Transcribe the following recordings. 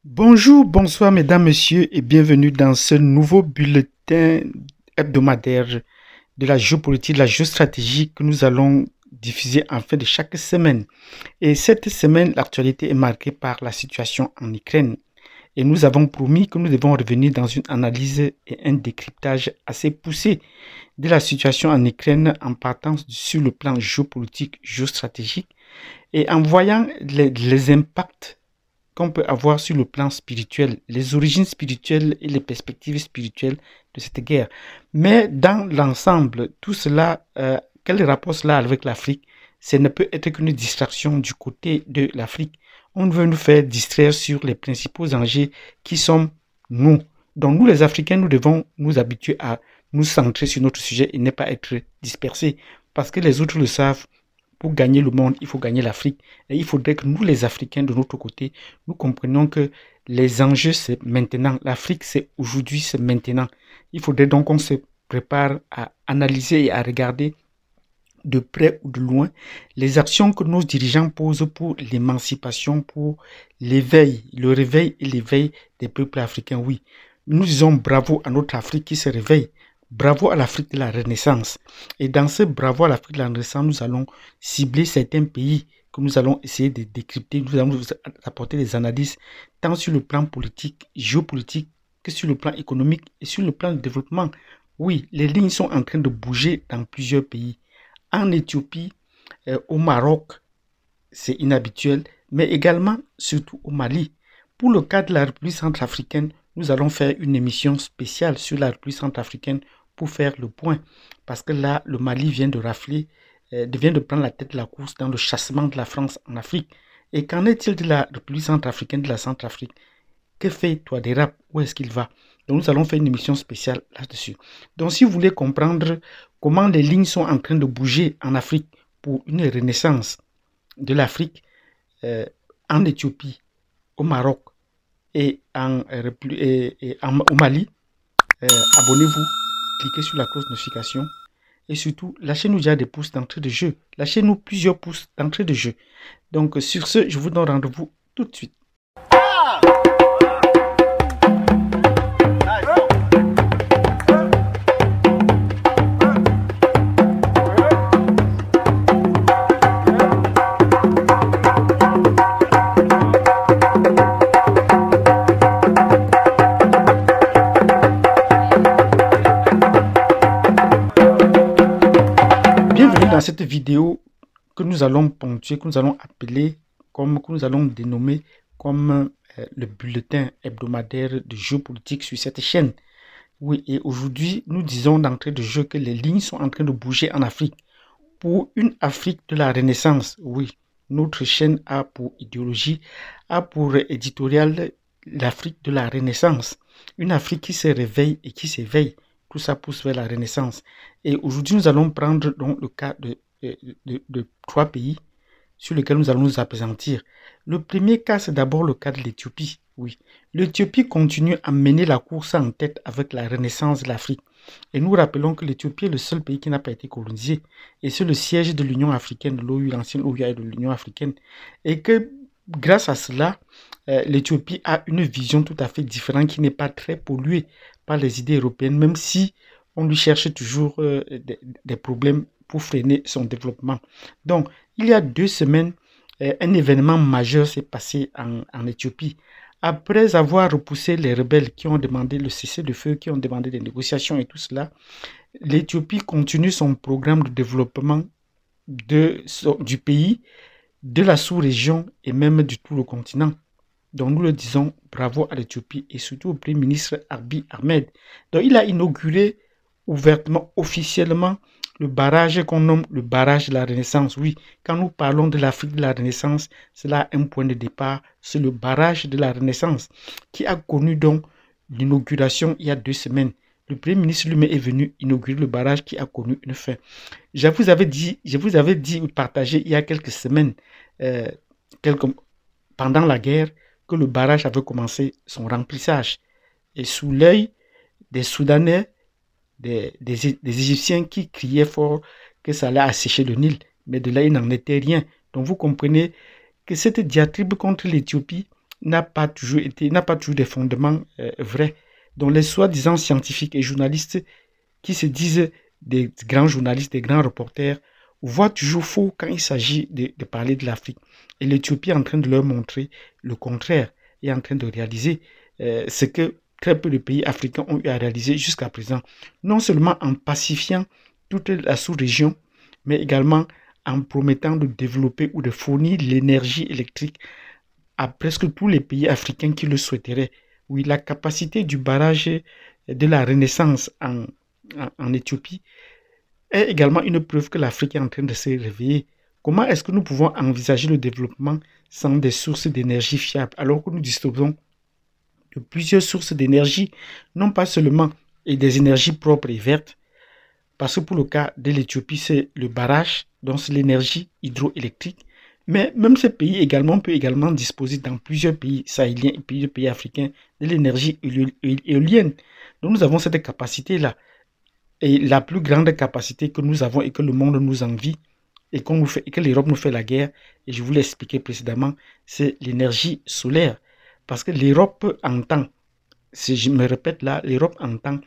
Bonjour, bonsoir mesdames, messieurs et bienvenue dans ce nouveau bulletin hebdomadaire de la géopolitique, de la géostratégie que nous allons diffuser en fin de chaque semaine. Et cette semaine, l'actualité est marquée par la situation en Ukraine. Et nous avons promis que nous devons revenir dans une analyse et un décryptage assez poussé de la situation en Ukraine en partant sur le plan géopolitique, géostratégique et en voyant les impacts qu'on peut avoir sur le plan spirituel, les origines spirituelles et les perspectives spirituelles de cette guerre. Mais dans l'ensemble, tout cela, quel rapport cela a avec l'Afrique? Ça ne peut être qu'une distraction du côté de l'Afrique. On veut nous faire distraire sur les principaux enjeux qui sont nous. Donc nous les Africains, nous devons nous habituer à nous centrer sur notre sujet et ne pas être dispersés. Parce que les autres le savent, pour gagner le monde, il faut gagner l'Afrique. Et il faudrait que nous, les Africains, de notre côté, nous comprenions que les enjeux, c'est maintenant. L'Afrique, c'est aujourd'hui, c'est maintenant. Il faudrait donc qu'on se prépare à analyser et à regarder de près ou de loin les actions que nos dirigeants posent pour l'émancipation, pour l'éveil, le réveil et l'éveil des peuples africains. Oui, nous disons bravo à notre Afrique qui se réveille. Bravo à l'Afrique de la Renaissance. Et dans ce bravo à l'Afrique de la Renaissance, nous allons cibler certains pays que nous allons essayer de décrypter. Nous allons vous apporter des analyses tant sur le plan politique, géopolitique, que sur le plan économique et sur le plan de développement. Oui, les lignes sont en train de bouger dans plusieurs pays. En Éthiopie, au Maroc, c'est inhabituel, mais également, surtout au Mali. Pour le cas de la République centrafricaine, nous allons faire une émission spéciale sur la République centrafricaine pour faire le point. Parce que là, le Mali vient de rafler, vient de prendre la tête de la course dans le chassement de la France en Afrique. Et qu'en est-il de la République centrafricaine, de la Centrafrique? Que fait Touadéra? Où est-ce qu'il va? Donc nous allons faire une émission spéciale là-dessus. Donc si vous voulez comprendre comment les lignes sont en train de bouger en Afrique pour une renaissance de l'Afrique, en Éthiopie, au Maroc et au Mali, abonnez-vous, cliquez sur la cloche de notification et surtout lâchez-nous déjà des pouces d'entrée de jeu. Lâchez-nous plusieurs pouces d'entrée de jeu. Donc sur ce, je vous donne rendez-vous tout de suite. Dans cette vidéo que nous allons ponctuer, que nous allons appeler, que nous allons dénommer comme le bulletin hebdomadaire de géopolitique sur cette chaîne. Oui, et aujourd'hui, nous disons d'entrée de jeu que les lignes sont en train de bouger en Afrique. Pour une Afrique de la Renaissance, oui, notre chaîne a pour idéologie, a pour éditorial l'Afrique de la Renaissance. Une Afrique qui se réveille et qui s'éveille. Tout ça pousse vers la Renaissance. Et aujourd'hui, nous allons prendre donc le cas de trois pays sur lesquels nous allons nous appesantir. Le premier cas, c'est d'abord le cas de l'Éthiopie. Oui, l'Éthiopie continue à mener la course en tête avec la Renaissance de l'Afrique. Et nous rappelons que l'Éthiopie est le seul pays qui n'a pas été colonisé. Et c'est le siège de l'Union africaine, de l'OU, l'ancienne OUA et de l'Union africaine. Et que grâce à cela, l'Éthiopie a une vision tout à fait différente qui n'est pas très polluée par les idées européennes, même si on lui cherche toujours des problèmes pour freiner son développement. Donc, il y a 2 semaines, un événement majeur s'est passé en Éthiopie. Après avoir repoussé les rebelles qui ont demandé le cessez-le-feu, qui ont demandé des négociations et tout cela, l'Éthiopie continue son programme de développement du pays, de la sous-région et même du tout le continent. Donc nous le disons bravo à l'Éthiopie et surtout au Premier ministre Abiy Ahmed. Donc il a inauguré ouvertement, officiellement, le barrage qu'on nomme le barrage de la Renaissance. Oui, quand nous parlons de l'Afrique de la Renaissance, c'est là un point de départ, c'est le barrage de la Renaissance qui a connu donc l'inauguration il y a 2 semaines. Le Premier ministre lui-même est venu inaugurer le barrage qui a connu une fin. Je vous avais dit ou partagé il y a quelques semaines, pendant la guerre, que le barrage avait commencé son remplissage. Et sous l'œil des Soudanais, des Égyptiens qui criaient fort que ça allait assécher le Nil. Mais de là, il n'en était rien. Donc vous comprenez que cette diatribe contre l'Éthiopie n'a pas toujours des fondements vrais. Donc les soi-disant scientifiques et journalistes qui se disent des grands journalistes, des grands reporters, voient toujours faux quand il s'agit de parler de l'Afrique. Et l'Éthiopie est en train de leur montrer le contraire, est en train de réaliser ce que très peu de pays africains ont eu à réaliser jusqu'à présent. Non seulement en pacifiant toute la sous-région, mais également en promettant de développer ou de fournir l'énergie électrique à presque tous les pays africains qui le souhaiteraient. Oui, la capacité du barrage de la Renaissance en Éthiopie est également une preuve que l'Afrique est en train de se réveiller. Comment est-ce que nous pouvons envisager le développement sans des sources d'énergie fiables alors que nous disposons de plusieurs sources d'énergie, non pas seulement et des énergies propres et vertes, parce que pour le cas de l'Éthiopie, c'est le barrage, donc c'est l'énergie hydroélectrique. Mais même ce pays également peut également disposer dans plusieurs pays sahéliens et plusieurs pays africains de l'énergie éolienne. Donc nous avons cette capacité-là. Et la plus grande capacité que nous avons et que le monde nous envie et que l'Europe nous fait la guerre, et je vous l'ai expliqué précédemment, c'est l'énergie solaire. Parce que l'Europe entend, si je me répète là, l'Europe entend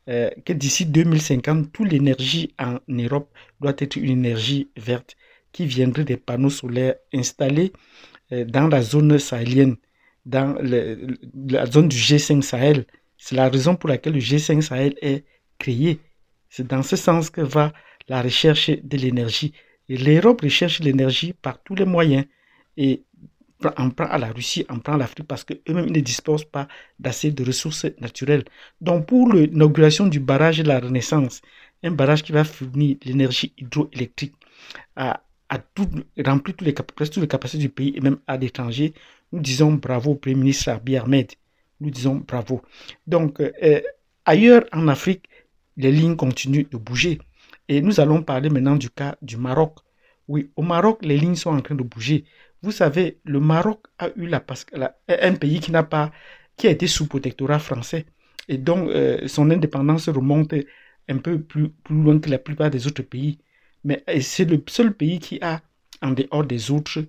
que d'ici 2050, toute l'énergie en Europe doit être une énergie verte qui viendrait des panneaux solaires installés dans la zone sahélienne, dans la zone du G5 Sahel. C'est la raison pour laquelle le G5 Sahel est créé. C'est dans ce sens que va la recherche de l'énergie. Et l'Europe recherche l'énergie par tous les moyens. Et on prend à la Russie, on prend à l'Afrique parce qu'eux-mêmes ne disposent pas d'assez de ressources naturelles. Donc pour l'inauguration du barrage de la Renaissance, un barrage qui va fournir l'énergie hydroélectrique remplir presque toutes les capacités du pays et même à l'étranger, nous disons bravo au Premier ministre Abiy Ahmed. Nous disons bravo. Donc ailleurs en Afrique, les lignes continuent de bouger. Et nous allons parler maintenant du cas du Maroc. Oui, au Maroc, les lignes sont en train de bouger. Vous savez, le Maroc a eu un pays qui a été sous protectorat français. Et donc, son indépendance remonte un peu plus loin que la plupart des autres pays. Mais c'est le seul pays qui a, en dehors des autres,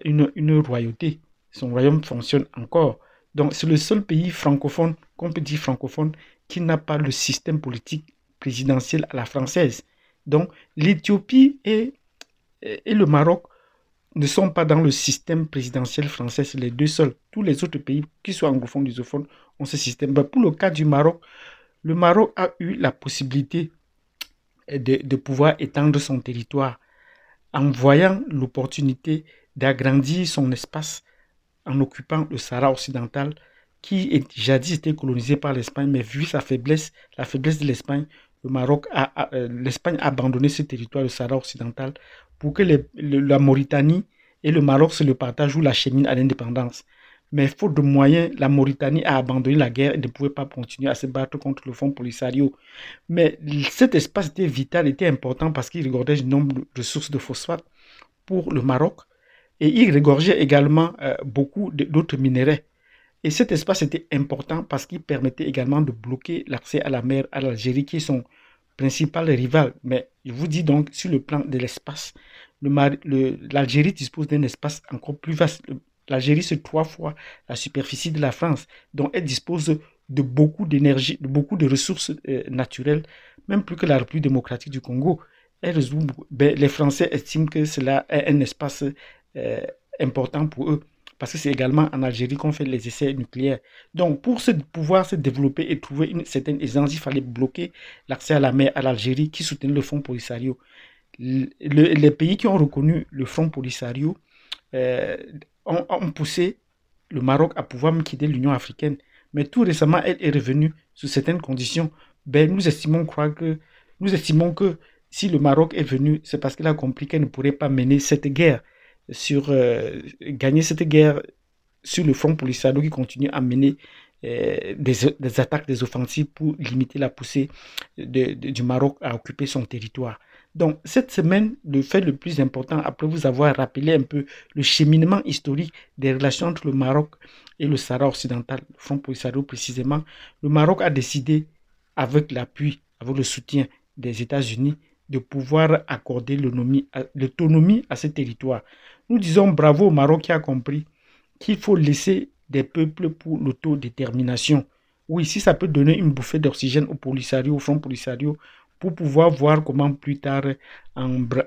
une royauté. Son royaume fonctionne encore. Donc, c'est le seul pays francophone, qu'on peut dire francophone, qui n'a pas le système politique présidentiel à la française. Donc, l'Éthiopie et le Maroc ne sont pas dans le système présidentiel français, c'est les deux seuls. Tous les autres pays, qui soient anglophones ou lusophones, ont ce système. Mais pour le cas du Maroc, le Maroc a eu la possibilité de pouvoir étendre son territoire en voyant l'opportunité d'agrandir son espace en occupant le Sahara occidental qui jadis était colonisé par l'Espagne, mais vu la faiblesse de l'Espagne, l'Espagne a abandonné ce territoire, le Sahara occidental, pour que la Mauritanie et le Maroc se le partagent ou l'acheminent à l'indépendance. Mais faute de moyens, la Mauritanie a abandonné la guerre et ne pouvait pas continuer à se battre contre le Front Polisario. Mais cet espace était vital, était important parce qu'il regardait une nombre de ressources de phosphate pour le Maroc et il regorgeait également beaucoup d'autres minéraux. Et cet espace était important parce qu'il permettait également de bloquer l'accès à la mer à l'Algérie qui est son principal rival. Mais je vous dis donc, sur le plan de l'espace, l'Algérie dispose d'un espace encore plus vaste. L'Algérie, c'est 3 fois la superficie de la France. Donc, elle dispose de beaucoup d'énergie, de beaucoup de ressources naturelles, même plus que la République démocratique du Congo. Les Français estiment que cela est un espace important pour eux, parce que c'est également en Algérie qu'on fait les essais nucléaires. Donc, pour pouvoir se développer et trouver une certaine aisance, il fallait bloquer l'accès à la mer à l'Algérie qui soutenait le Front Polisario. Les pays qui ont reconnu le Front Polisario ont poussé le Maroc à pouvoir quitter l'Union africaine. Mais tout récemment, elle est revenue sous certaines conditions. Nous estimons que si le Maroc est venu, c'est parce qu'il a compris qu'elle ne pourrait pas mener cette guerre gagner cette guerre sur le front Polisario qui continue à mener des attaques, des offensives pour limiter la poussée du Maroc à occuper son territoire. Donc, cette semaine, le fait le plus important, après vous avoir rappelé un peu le cheminement historique des relations entre le Maroc et le Sahara occidental, le front Polisario précisément, le Maroc a décidé, avec l'appui, avec le soutien des États-Unis, de pouvoir accorder l'autonomie à ce territoire. Nous disons bravo au Maroc qui a compris qu'il faut laisser des peuples pour l'autodétermination. Oui, si ça peut donner une bouffée d'oxygène au Polisario, au Front Polisario, pour pouvoir voir comment plus tard en se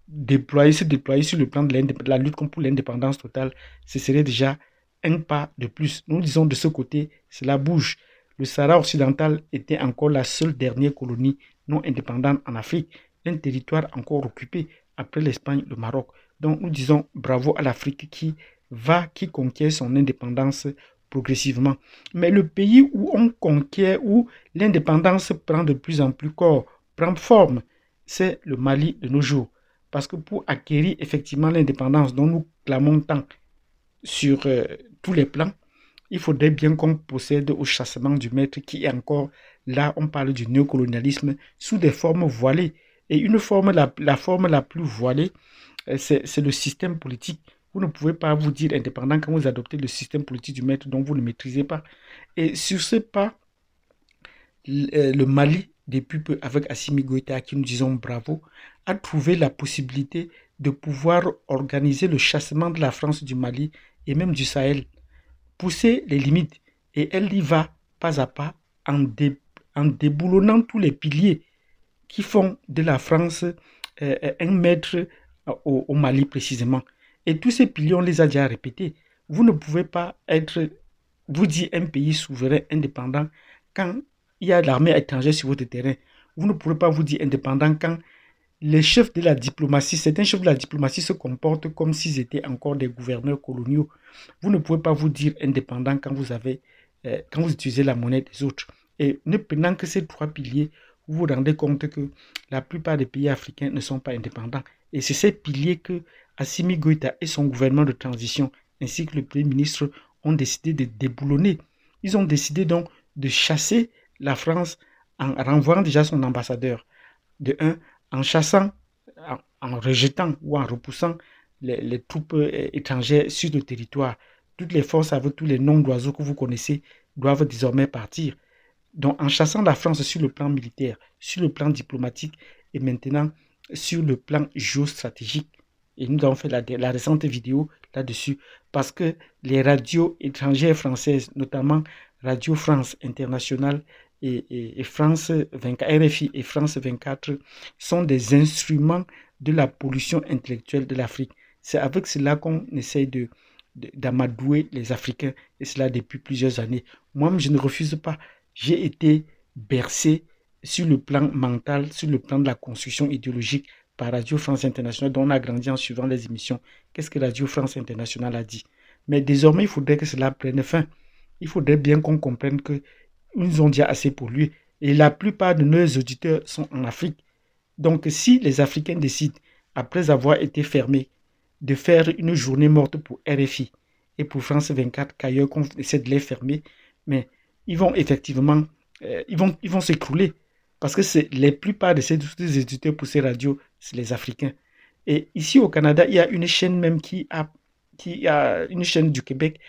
déployer sur le plan de la lutte pour l'indépendance totale, ce serait déjà un pas de plus. Nous disons de ce côté, cela bouge. Le Sahara occidental était encore la seule dernière colonie non indépendante en Afrique, un territoire encore occupé après l'Espagne, le Maroc. Donc nous disons bravo à l'Afrique qui conquiert son indépendance progressivement. Mais le pays où on conquiert, où l'indépendance prend de plus en plus corps, prend forme, c'est le Mali de nos jours. Parce que pour acquérir effectivement l'indépendance dont nous clamons tant sur tous les plans, il faudrait bien qu'on procède au chassement du maître qui est encore là, on parle du néocolonialisme, sous des formes voilées. Et une forme, la forme la plus voilée, c'est le système politique. Vous ne pouvez pas vous dire indépendant quand vous adoptez le système politique du maître dont vous ne maîtrisez pas. Et sur ce pas, le Mali, depuis peu, avec Assimi Goïta, à qui nous disons bravo, a trouvé la possibilité de pouvoir organiser le chassement de la France du Mali et même du Sahel, pousser les limites. Et elle y va pas à pas en déboulonnant tous les piliers qui font de la France un maître au Mali précisément. Et tous ces piliers, on les a déjà répétés. Vous ne pouvez pas être, vous dire un pays souverain, indépendant, quand il y a l'armée étrangère sur votre terrain. Vous ne pourrez pas vous dire indépendant quand les chefs de la diplomatie, certains chefs de la diplomatie se comportent comme s'ils étaient encore des gouverneurs coloniaux. Vous ne pouvez pas vous dire indépendant quand quand vous utilisez la monnaie des autres. Et ne prenant que ces trois piliers, vous vous rendez compte que la plupart des pays africains ne sont pas indépendants. Et c'est ces piliers que Assimi Goïta et son gouvernement de transition, ainsi que le Premier ministre, ont décidé de déboulonner. Ils ont décidé donc de chasser la France en renvoyant déjà son ambassadeur. De un, en chassant, en rejetant ou en repoussant les troupes étrangères sur le territoire. Toutes les forces avec tous les noms d'oiseaux que vous connaissez doivent désormais partir. Donc en chassant la France sur le plan militaire, sur le plan diplomatique et maintenant sur le plan géostratégique. Et nous avons fait la récente vidéo là-dessus parce que les radios étrangères françaises, notamment Radio France Internationale et France 24, RFI et France 24, sont des instruments de la pollution intellectuelle de l'Afrique. C'est avec cela qu'on essaye d'amadouer les Africains, et cela depuis plusieurs années. Moi, je ne refuse pas. J'ai été bercé sur le plan mental, sur le plan de la construction idéologique par Radio France Internationale, dont on a grandi en suivant les émissions. Qu'est-ce que Radio France Internationale a dit? Mais désormais, il faudrait que cela prenne fin. Il faudrait bien qu'on comprenne que nous ont déjà assez pollué. Et la plupart de nos auditeurs sont en Afrique. Donc, si les Africains décident, après avoir été fermés, de faire une journée morte pour RFI et pour France 24, qu'ailleurs qu'on essaie de les fermer, mais ils vont effectivement, ils vont s'écrouler. Parce que c'est la plupart de ces éditeurs pour ces radios, c'est les Africains. Et ici au Canada, il y a une chaîne même qui a une chaîne du Québec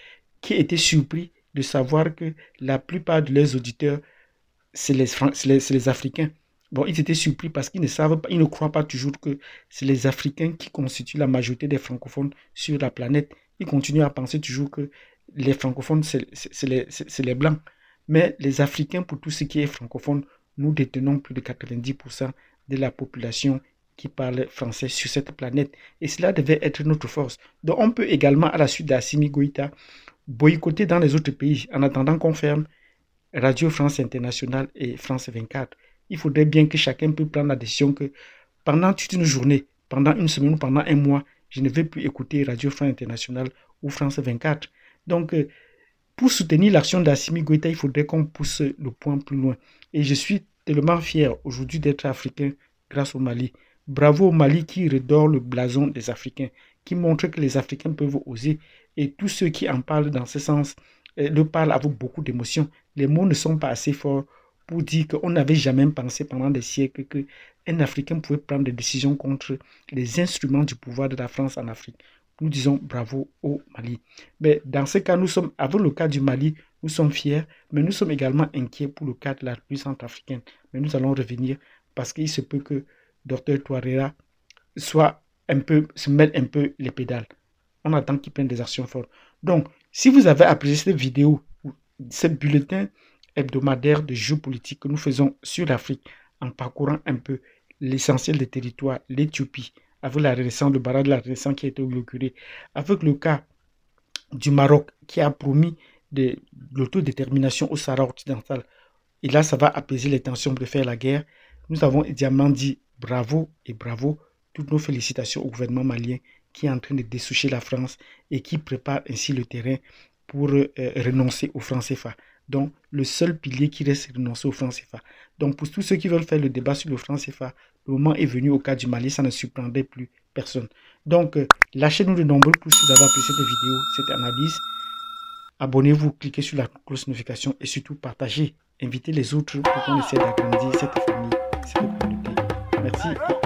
qui a été surpris de savoir que la plupart de leurs auditeurs, c'est les Africains. Bon, ils étaient surpris parce qu'ils ne savent pas, ils ne croient pas toujours que c'est les Africains qui constituent la majorité des francophones sur la planète. Ils continuent à penser toujours que les francophones, c'est les Blancs. Mais les Africains, pour tout ce qui est francophone, nous détenons plus de 90% de la population qui parle français sur cette planète. Et cela devait être notre force. Donc on peut également, à la suite d'Assimi Goïta, boycotter dans les autres pays en attendant qu'on ferme Radio France Internationale et France 24. Il faudrait bien que chacun puisse prendre la décision que pendant toute une journée, pendant une semaine ou pendant un mois, je ne vais plus écouter Radio France Internationale ou France 24. Donc, pour soutenir l'action d'Assimi Goïta, il faudrait qu'on pousse le point plus loin. Et je suis tellement fier aujourd'hui d'être africain grâce au Mali. Bravo au Mali qui redore le blason des Africains, qui montre que les Africains peuvent oser. Et tous ceux qui en parlent dans ce sens le parlent avec beaucoup d'émotion. Les mots ne sont pas assez forts pour dire qu'on n'avait jamais pensé pendant des siècles qu'un Africain pouvait prendre des décisions contre les instruments du pouvoir de la France en Afrique. Nous disons bravo au Mali. Mais dans ce cas, avec le cas du Mali, nous sommes fiers, mais nous sommes également inquiets pour le cas de la République centrafricaine. Mais nous allons revenir parce qu'il se peut que Dr Touadéra se mêle un peu les pédales. on attend qu'ils prennent des actions fortes. Donc, si vous avez apprécié cette vidéo, ce bulletin hebdomadaire de géopolitique que nous faisons sur l'Afrique, en parcourant un peu l'essentiel des territoires, l'Éthiopie, avec la Renaissance, le barrage de la Renaissance qui a été inauguré, avec le cas du Maroc qui a promis de l'autodétermination au Sahara occidental. Et là, ça va apaiser les tensions de faire la guerre. Nous avons également dit bravo et bravo, toutes nos félicitations au gouvernement malien qui est en train de dessoucher la France et qui prépare ainsi le terrain pour renoncer au franc CFA. Donc, le seul pilier qui reste, c'est renoncer au franc CFA. Donc, pour tous ceux qui veulent faire le débat sur le franc CFA, le moment est venu au cas du Mali, ça ne surprendrait plus personne. Donc, lâchez-nous de nombreux pouces si vous avez apprécié cette vidéo, cette analyse. Abonnez-vous, cliquez sur la cloche de notification et surtout partagez. Invitez les autres pour qu'on essaie d'agrandir cette famille, cette communauté. Merci.